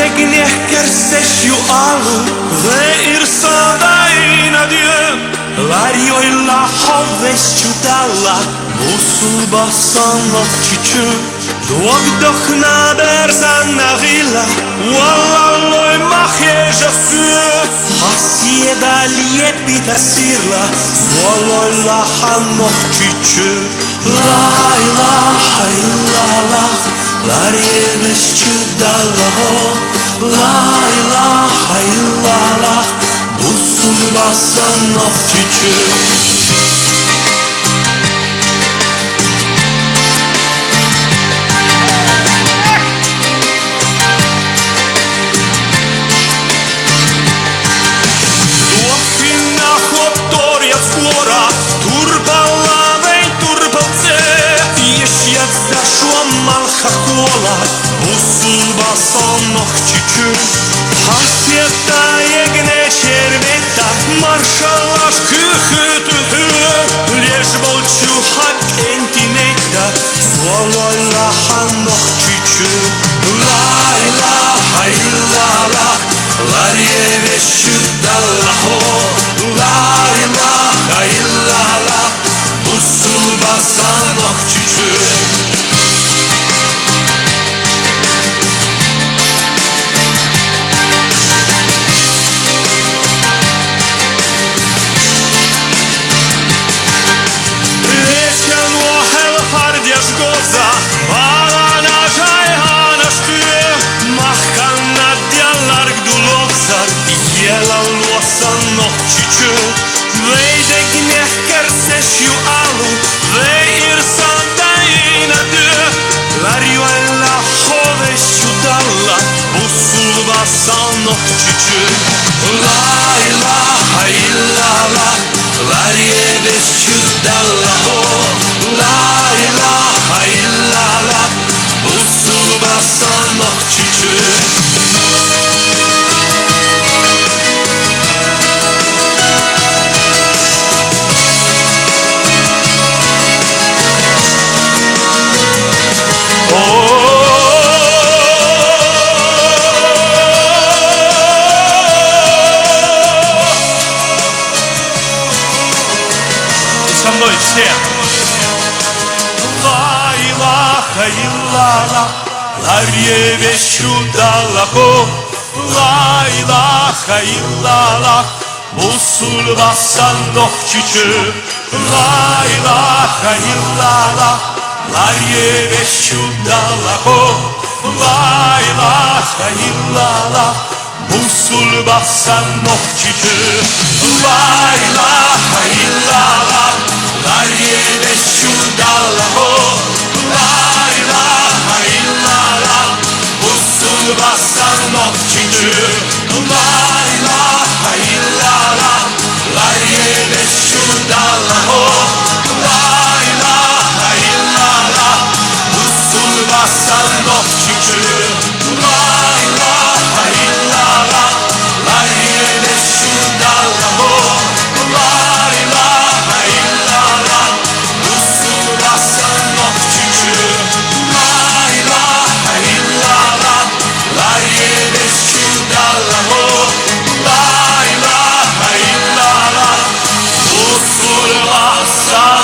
gniech kersesiu alu Veir sadai na Dieu Lario illa hovesciu dalla Musul bassan okçiçü Duok doch na berzan na villa Wallalloi machie jasur Hasie dalie pita sirla Swalloi lahan okçiçü La ilaha illallah Larie vesciu dalla La ilaha illallah Musul bassan okçiçü Malchakola, musul bassan okçiçü Hasiyetta yegne çervetta Marşallaş kühütühü Leş bolçu hak entinetta Swallollahan okçiçü La ilaha illallah Larie vesciu dallaho La ilaha illallah Musul bassan okçiçü Ela luosan okçiçü Veyde gniech kersesiu alu Veir sadai na Dieu Lario ella hovesciu dalla Musul bassan okçiçü La ilaha illallah Larie vesciu dalla La ilaha illallah Musul bassan okçiçü со мной все. La ilaha illallah, Larie vesciu dallaho. La ilaha illallah, musul bassan okçiçü. La ilaha illallah, Larie vesciu dallaho. La ilaha illallah, musul bassan okçiçü. La ilaha illallah, Larie vesciu dallaho. La ilaha illallah, musul bassan okçiçü. La ilaha illallah, Larie vesciu dallaho. La ilaha illallah, musul bassan okçiçü. La ilaha illallah, Larie vesciu dallaho. La ilaha illallah, musul bassan okçiçü. La ilaha illallah, Larie vesciu dallaho. La ilaha illallah, musul bassan